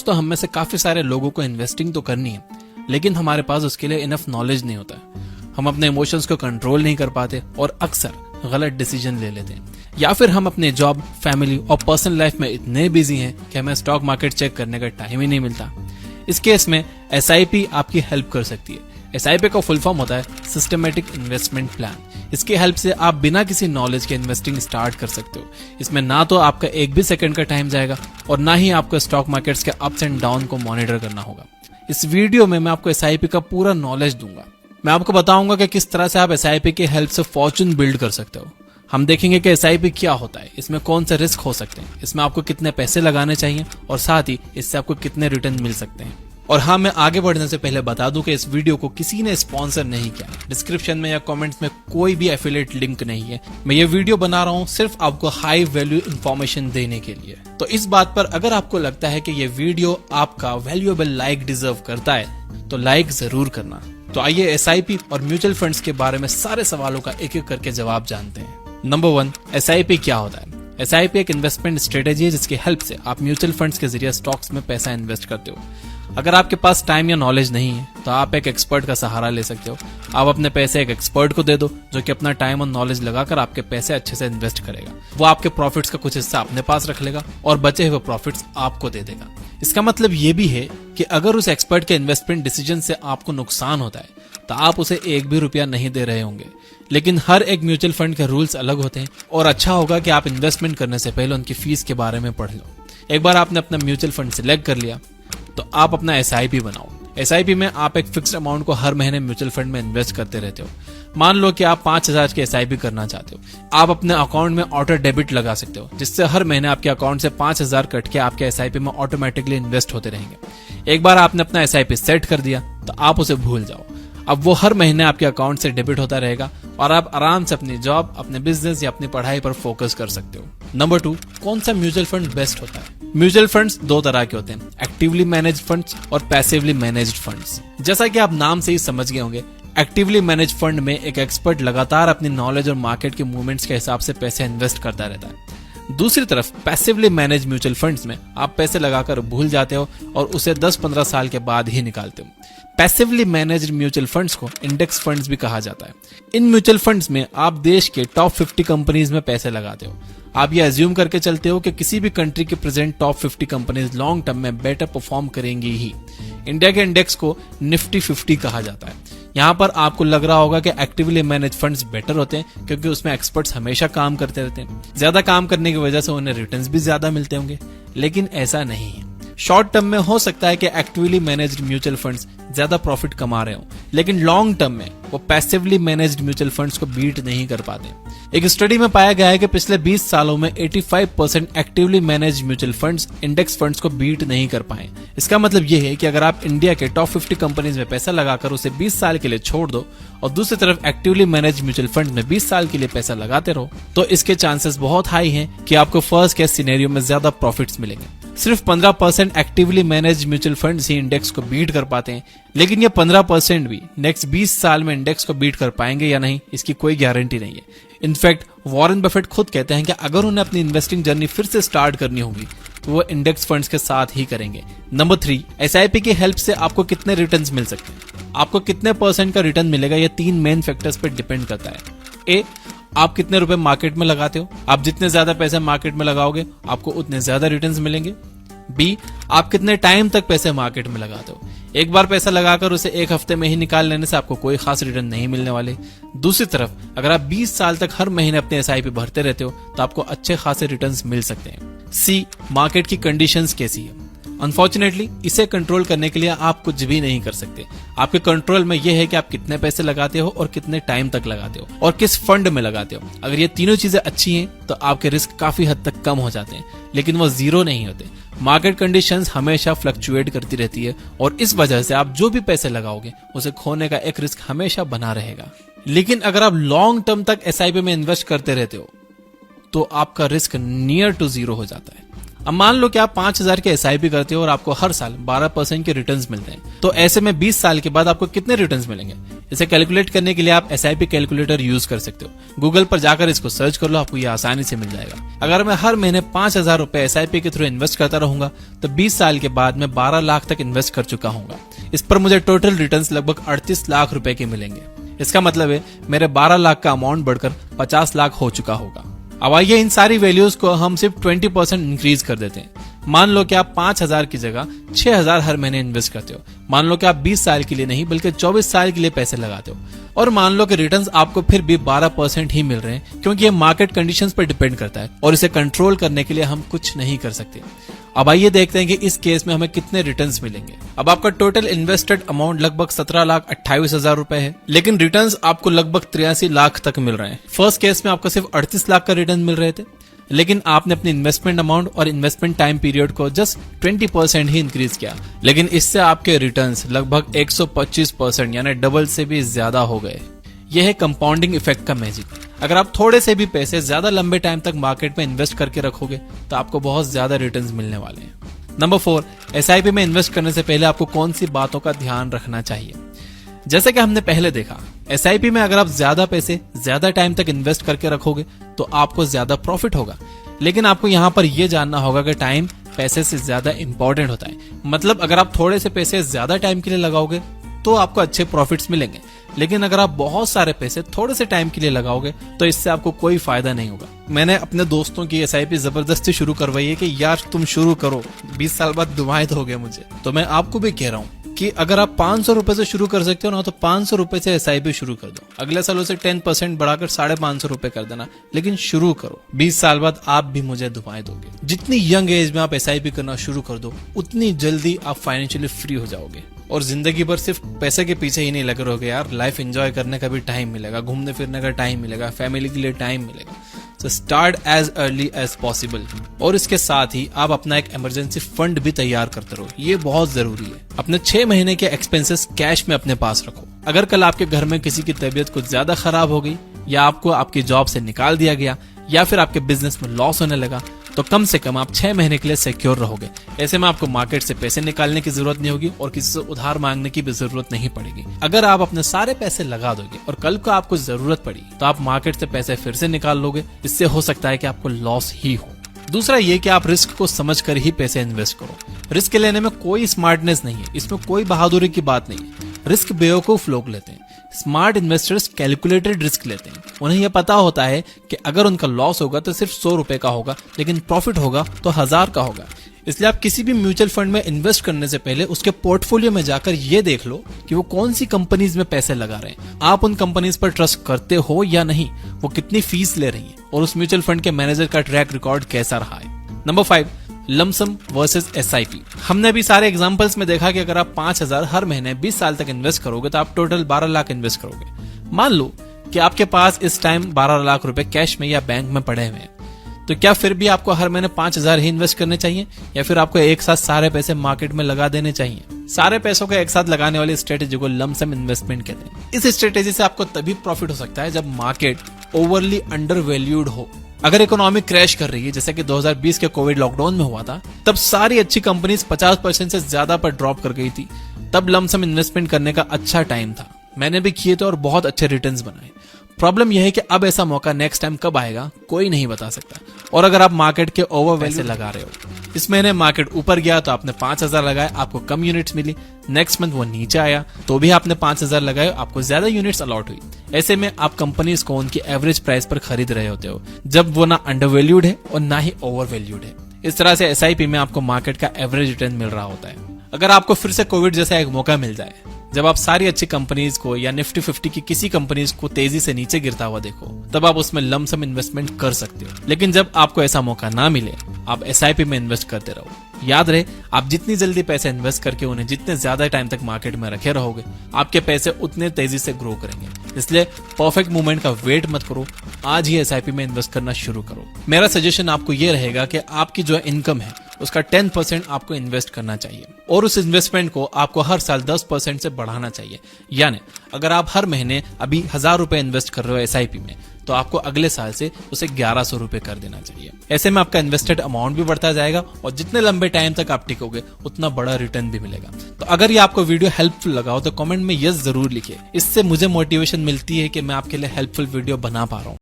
दोस्तों हम में से काफी सारे लोगों को इन्वेस्टिंग तो करनी है, लेकिन हमारे पास उसके लिए इनफ नॉलेज नहीं होता है। हम अपने इमोशंस को कंट्रोल नहीं कर पाते और अक्सर गलत डिसीजन ले लेते हैं, या फिर हम अपने जॉब, फैमिली और पर्सनल लाइफ में इतने बिजी हैं कि हमें स्टॉक मार्केट चेक करने का टाइम ही नहीं मिलता। इस केस में SIP आपकी हेल्प कर सकती है। SIP का फुल फॉर्म होता है सिस्टमेटिक इन्वेस्टमेंट प्लान। इसकी हेल्प से आप बिना किसी नॉलेज के इन्वेस्टिंग स्टार्ट कर सकते हो। इसमें ना तो आपका एक भी सेकंड का टाइम जाएगा और ना ही आपको स्टॉक मार्केट्स के अप्स एंड डाउन को मॉनिटर करना होगा। इस वीडियो में मैं आपको SIP का पूरा नॉलेज दूंगा। मैं आपको बताऊंगा कि किस तरह से आप SIP की हेल्प से फॉर्चून बिल्ड कर सकते हो। हम देखेंगे कि SIP क्या होता है, इसमें कौन से रिस्क हो सकते हैं, इसमें आपको कितने पैसे लगाने चाहिए और साथ ही इससे आपको कितने रिटर्न मिल सकते हैं। और हाँ, मैं आगे बढ़ने से पहले बता दूं कि इस वीडियो को किसी ने स्पॉन्सर नहीं किया। डिस्क्रिप्शन में या कमेंट्स में कोई भी एफिलिएट लिंक नहीं है। मैं ये वीडियो बना रहा हूँ सिर्फ आपको हाई वैल्यू इंफॉर्मेशन देने के लिए। तो इस बात पर अगर आपको लगता है कि ये वीडियो आपका वैल्यूएबल लाइक डिजर्व करता है तो लाइक जरूर करना। तो आइए SIP और म्यूचुअल फंड्स के बारे में सारे सवालों का एक एक करके जवाब जानते हैं। नंबर 1, SIP क्या होता है? SIP एक इन्वेस्टमेंट स्ट्रेटेजी है जिसकी हेल्प से आप म्यूचुअल फंड्स के जरिए स्टॉक्स में पैसा इन्वेस्ट करते हो। अगर आपके पास टाइम या नॉलेज नहीं है तो आप एक एक्सपर्ट का सहारा ले सकते हो। आप अपने पैसे एक एक्सपर्ट को दे दो जो कि अपना टाइम और नॉलेज लगाकर आपके पैसे अच्छे से इन्वेस्ट करेगा। वो आपके प्रॉफिट्स का कुछ हिस्सा अपने पास रख लेगा और बचे हुए प्रॉफिट्स आपको दे देगा। इसका मतलब ये भी है कि अगर उस एक्सपर्ट के इन्वेस्टमेंट डिसीजन से आपको नुकसान होता है तो आप उसे एक भी रुपया नहीं दे रहे होंगे। लेकिन हर एक म्यूचुअल फंड के रूल्स अलग होते हैं और अच्छा होगा कि आप इन्वेस्टमेंट करने से पहले उनकी फीस के बारे में पढ़ लो। एक बार आपने अपना म्यूचुअल फंड सिलेक्ट कर लिया तो आप अपना SIP बनाओ। SIP में आप एक फिक्स्ड अमाउंट को हर महीने म्यूचुअल फंड में इन्वेस्ट करते रहते हो। मान लो कि आप 5,000 की SIP करना चाहते हो। आप अपने अकाउंट में ऑटो डेबिट लगा सकते हो जिससे हर महीने आपके अकाउंट से 5,000 कट के आपके SIP में ऑटोमेटिकली इन्वेस्ट होते रहेंगे। एक बार आपने अपना SIP सेट कर दिया तो आप उसे भूल जाओ। अब वो हर महीने आपके अकाउंट से डेबिट होता रहेगा और आप आराम से अपनी जॉब, अपने बिजनेस या अपनी पढ़ाई पर फोकस कर सकते हो। नंबर 2, कौन सा म्यूचुअल फंड बेस्ट होता है? म्यूचुअल फंड्स 2 तरह के होते हैं, एक्टिवली मैनेज्ड फंड्स और पैसिवली मैनेज्ड फंड्स। जैसा कि आप नाम से ही समझ गए होंगे, एक्टिवली मैनेज्ड फंड में एक एक्सपर्ट लगातार अपनी नॉलेज और मार्केट के मूवमेंट्स के हिसाब से पैसे इन्वेस्ट करता रहता है। दूसरी तरफ पैसिवली मैनेज म्यूचुअल फंड्स में आप पैसे लगाकर भूल जाते हो और उसे 10-15 साल के बाद ही निकालते हो। पैसिवली मैनेज्ड म्यूचुअल फंड्स को इंडेक्स फंड्स भी कहा जाता है। इन म्यूचुअल फंड्स में आप देश के टॉप 50 कंपनीज में पैसे लगाते हो। आप ये अज्यूम करके चलते हो कि किसी भी कंट्री के present top 50 companies long term में बेटर परफॉर्म करेंगी ही। इंडिया के इंडेक्स को निफ्टी 50 कहा जाता है। यहाँ पर आपको लग रहा होगा कि एक्टिवली मैनेज फंड्स बेटर होते हैं क्योंकि उसमें एक्सपर्ट्स हमेशा काम करते रहते हैं। ज्यादा काम करने की वजह से उन्हें रिटर्न्स भी ज्यादा मिलते होंगे, लेकिन ऐसा नहीं है। शॉर्ट टर्म में हो सकता है कि एक्टिवली मैनेज्ड म्यूचुअल फंड्स ज्यादा प्रॉफिट कमा रहे हो, लेकिन लॉन्ग टर्म में वो पैसिवली मैनेज्ड म्यूचुअल फंड्स को बीट नहीं कर पाते। एक स्टडी में पाया गया है कि पिछले 20 सालों में 85% actively managed mutual funds index funds को बीट नहीं कर पाए। इसका मतलब ये है कि अगर आप इंडिया के टॉप 50 कंपनीज में पैसा लगाकर उसे 20 साल के लिए छोड़ दो और दूसरी तरफ एक्टिवली मैनेज्ड म्यूचुअल फंड में 20 साल के लिए पैसा लगाते रहो तो इसके चांसेस बहुत हाई हैं कि आपको फर्स्ट केस सिनेरियो में ज्यादा प्रॉफिट्स मिलेंगे। सिर्फ 15% एक्टिवली मैनेज्ड म्यूचुअल फंड्स ही इंडेक्स को बीट कर पाते हैं, लेकिन ये 15% भी नेक्स्ट 20 साल में इंडेक्स को बीट कर पाएंगे या नहीं इसकी कोई गारंटी नहीं है। इनफैक्ट वॉरेन बफेट खुद कहते हैं कि अगर उन्हें अपनी इन्वेस्टिंग जर्नी फिर से स्टार्ट करनी होगी तो वो इंडेक्स फंड्स के साथ ही करेंगे। नंबर 3, SIP की हेल्प से आपको कितने रिटर्न्स मिल सकते हैं? आपको कितने % का रिटर्न मिलेगा ये 3 मेन फैक्टर्स पर डिपेंड करता है। A, आप कितने रुपए मार्केट में लगाते हो। आप जितने ज्यादा पैसे मार्केट में लगाओगे आपको उतने ज्यादा रिटर्न्स मिलेंगे। B, आप कितने टाइम तक पैसे मार्केट में लगाते हो। एक बार पैसा लगाकर उसे 1 हफ्ते में ही निकाल लेने से आपको कोई खास रिटर्न नहीं मिलने वाले। दूसरी तरफ अगर आप 20 साल तक हर महीने अपने SIP भरते रहते हो तो आपको अच्छे खासे रिटर्न्स मिल सकते हैं। C, मार्केट की कंडीशंस कैसी है। अनफॉर्चुनेटली इसे कंट्रोल करने के लिए आप कुछ भी नहीं कर सकते। आपके कंट्रोल में यह है कि आप कितने पैसे लगाते हो और कितने टाइम तक लगाते हो और किस फंड में लगाते हो। अगर ये तीनों चीजें अच्छी हैं तो आपके रिस्क काफी हद तक कम हो जाते हैं, लेकिन वो जीरो नहीं होते। मार्केट कंडीशंस हमेशा फ्लक्चुएट करती रहती है और इस वजह से आप जो भी पैसे लगाओगे उसे खोने का एक रिस्क हमेशा बना रहेगा। लेकिन अगर आप लॉन्ग टर्म तक SIP में इन्वेस्ट करते रहते हो तो आपका रिस्क नियर टू जीरो हो जाता है। अब मान लो कि आप 5,000 के SIP करते हो और आपको हर साल 12% के रिटर्न्स मिलते हैं, तो ऐसे में 20 साल के बाद आपको कितने रिटर्न्स मिलेंगे? इसे कैलकुलेट करने के लिए आप SIP कैलकुलेटर यूज कर सकते हो। गूगल पर जाकर इसको सर्च कर लो, आपको ये आसानी से मिल जाएगा। अगर मैं हर महीने 5,000 रुपए SIP के थ्रू इन्वेस्ट करता रहूंगा तो 20 साल के बाद मैं 12 लाख तक इन्वेस्ट कर चुका हूँ। इस पर मुझे टोटल रिटर्न्स लगभग 38 लाख रुपए के मिलेंगे। इसका मतलब है मेरे 12 लाख का अमाउंट बढ़कर 50 लाख हो चुका होगा। अब आइए इन सारी वैल्यूज को हम सिर्फ 20% इंक्रीज कर देते हैं। मान लो कि आप 5,000 की जगह 6,000 हर महीने इन्वेस्ट करते हो। मान लो कि आप 20 साल के लिए नहीं बल्कि 24 साल के लिए पैसे लगाते हो, और मान लो कि रिटर्न्स आपको फिर भी 12% ही मिल रहे हैं, क्योंकि ये मार्केट कंडीशंस पर डिपेंड करता है और इसे कंट्रोल करने के लिए हम कुछ नहीं कर सकते। अब आइए देखते हैं कि इस केस में हमें कितने रिटर्न्स मिलेंगे। अब आपका टोटल इन्वेस्टेड अमाउंट लगभग 17,28,000 रुपए है, लेकिन रिटर्न्स आपको लगभग 83 लाख तक मिल रहे हैं। फर्स्ट केस में आपको सिर्फ 38 लाख का रिटर्न मिल रहे थे, लेकिन आपने अपनी इन्वेस्टमेंट अमाउंट और इन्वेस्टमेंट टाइम पीरियड को जस्ट 20% ही इंक्रीज किया, लेकिन इससे आपके रिटर्न्स लगभग 125% यानी डबल से भी ज्यादा हो गए। यह है कंपाउंडिंग इफेक्ट का मैजिक। अगर आप थोड़े से भी पैसे ज्यादा लंबे टाइम तक मार्केट में इन्वेस्ट करके रखोगे तो आपको बहुत ज्यादा रिटर्न्स मिलने वाले हैं। नंबर 4, SIP में इन्वेस्ट करने से पहले आपको कौन सी बातों का ध्यान रखना चाहिए? जैसे कि हमने पहले देखा, SIP में अगर आप ज्यादा पैसे ज्यादा टाइम तक इन्वेस्ट करके रखोगे तो आपको ज्यादा प्रॉफिट होगा, लेकिन आपको यहाँ पर यह जानना होगा कि टाइम पैसे से ज्यादा इंपॉर्टेंट होता है। मतलब अगर आप थोड़े से पैसे ज्यादा टाइम के लिए लगाओगे तो आपको अच्छे प्रॉफिट्स मिलेंगे, लेकिन अगर आप बहुत सारे पैसे थोड़े से टाइम के लिए लगाओगे तो इससे आपको कोई फायदा नहीं होगा। मैंने अपने दोस्तों की SIP जबरदस्ती शुरू करवाई है कि यार तुम शुरू करो, 20 साल बाद दुआएं दोगे मुझे। तो मैं आपको भी कह रहा हूँ कि अगर आप 500 रुपए से शुरू कर सकते हो ना, तो 500 रुपए से SIP शुरू कर दो। अगले साल उसे 10% बढ़ाकर 550 रुपए कर देना, लेकिन शुरू करो। 20 साल बाद आप भी मुझे दुआएं दोगे। जितनी यंग एज में आप SIP करना शुरू कर दो, उतनी जल्दी आप फाइनेंशियली फ्री हो जाओगे और जिंदगी भर सिर्फ पैसे के पीछे ही नहीं लगे रहोगे यार। लाइफ एंजॉय करने का भी टाइम मिलेगा, घूमने फिरने का टाइम मिलेगा, फैमिली के लिए टाइम मिलेगा। So start as early as possible. और इसके साथ ही आप अपना एक इमरजेंसी फंड भी तैयार करते रहो, ये बहुत जरूरी है। अपने 6 महीने के एक्सपेंसेस कैश में अपने पास रखो। अगर कल आपके घर में किसी की तबीयत कुछ ज्यादा खराब हो गई, या आपको आपकी जॉब से निकाल दिया गया, या फिर आपके बिजनेस में लॉस होने लगा, तो कम से कम आप 6 महीने के लिए सिक्योर रहोगे। ऐसे में आपको मार्केट से पैसे निकालने की जरूरत नहीं होगी और किसी से उधार मांगने की भी जरूरत नहीं पड़ेगी। अगर आप अपने सारे पैसे लगा दोगे और कल को आपको जरूरत पड़ी तो आप मार्केट से पैसे फिर से निकाल लोगे। इससे हो सकता है कि आपको लॉस ही हो। दूसरा ये कि आप रिस्क को समझकर ही पैसे इन्वेस्ट करो। रिस्क लेने में कोई स्मार्टनेस नहीं है, इसमें कोई बहादुरी की बात नहीं है। रिस्क बेवकूफ लोग लेते हैं, स्मार्ट इन्वेस्टर्स कैलकुलेटेड रिस्क लेते हैं। उन्हें यह पता होता है कि अगर उनका लॉस होगा तो सिर्फ 100 रुपए का होगा, लेकिन प्रॉफिट होगा तो 1000 का होगा। इसलिए आप किसी भी म्यूचुअल फंड में इन्वेस्ट करने से पहले उसके पोर्टफोलियो में जाकर ये देख लो कि वो कौन सी कंपनीज में पैसे लगा रहे हैं, आप उन कंपनीज पर ट्रस्ट करते हो या नहीं, वो कितनी फीस ले रही है और उस म्यूचुअल फंड के मैनेजर का ट्रैक रिकॉर्ड कैसा रहा है। Number 5, lump sum versus SIP। हमने भी सारे एग्जांपल्स में देखा कि अगर आप 5,000 हर महीने 20 साल तक इन्वेस्ट करोगे तो आप टोटल 12 लाख इन्वेस्ट करोगे। मान लो कि आपके पास इस टाइम 12 लाख रुपए कैश में या बैंक में पड़े हुए हैं, तो क्या फिर भी आपको हर महीने 5,000 ही इन्वेस्ट करने चाहिए, या फिर आपको एक साथ सारे पैसे मार्केट में लगा देने चाहिए? सारे पैसों को एक साथ लगाने वाली स्ट्रेटेजी को लमसम इन्वेस्टमेंट कहते हैं। इस स्ट्रेटेजी से आपको तभी प्रॉफिट हो सकता है जब मार्केट ओवरली अंडर वैल्यूड हो। अगर इकोनॉमी क्रैश कर रही है, जैसे कि 2020 के कोविड लॉकडाउन में हुआ था, तब सारी अच्छी कंपनीज 50% से ज्यादा पर ड्रॉप कर गई थी, तब लमसम इन्वेस्टमेंट करने का अच्छा टाइम था। मैंने भी किए थे और बहुत अच्छे रिटर्न्स बनाए। प्रॉब्लम यह है कि अब ऐसा मौका नेक्स्ट टाइम कब आएगा कोई नहीं बता सकता। और अगर आप मार्केट के ओवर पैसे लगा रहे हो, इस महीने मार्केट ऊपर गया तो आपने 5,000 लगाए, आपको कम यूनिट्स मिली। नेक्स्ट मंथ वो नीचे आया तो भी आपने 5,000 लगाए, आपको ज्यादा यूनिट्स अलॉट हुई। ऐसे में आप कंपनीज को उनकी एवरेज प्राइस पर खरीद रहे होते हो, जब वो ना अंडर वैल्यूड है और ना ही ओवर वैल्यूड है। इस तरह से SIP में आपको मार्केट का एवरेज रिटर्न मिल रहा होता है। अगर आपको फिर से कोविड जैसा एक मौका मिल जाए, जब आप सारी अच्छी कंपनीज को या निफ्टी 50 की किसी कंपनीज को तेजी से नीचे गिरता हुआ देखो, तब आप उसमें लमसम इन्वेस्टमेंट कर सकते हो। लेकिन जब आपको ऐसा मौका ना मिले, आप SIP में इन्वेस्ट करते रहो। याद रहे, आप जितनी जल्दी पैसे इन्वेस्ट करके उन्हें जितने ज्यादा टाइम तक मार्केट में रखे रहोगे, आपके पैसे उतने तेजी से ग्रो करेंगे। इसलिए परफेक्ट मूवमेंट का वेट मत करो, आज ही SIP में इन्वेस्ट करना शुरू करो। मेरा सजेशन आपको ये रहेगा कि आपकी जो इनकम है उसका 10% आपको इन्वेस्ट करना चाहिए और उस इन्वेस्टमेंट को आपको हर साल 10% से बढ़ाना चाहिए। यानी अगर आप हर महीने अभी 1000 रुपए इन्वेस्ट कर रहे हो SIP में, तो आपको अगले साल से उसे 1100 रुपए कर देना चाहिए। ऐसे में आपका इन्वेस्टेड अमाउंट भी बढ़ता जाएगा और जितने लंबे टाइम तक आप टिकोगे उतना बड़ा रिटर्न भी मिलेगा। तो अगर ये आपको वीडियो हेल्पफुल लगा हो तो कमेंट में यस जरूर लिखिए। इससे मुझे मोटिवेशन मिलती है कि मैं आपके लिए हेल्पफुल वीडियो बना पा रहा हूँ।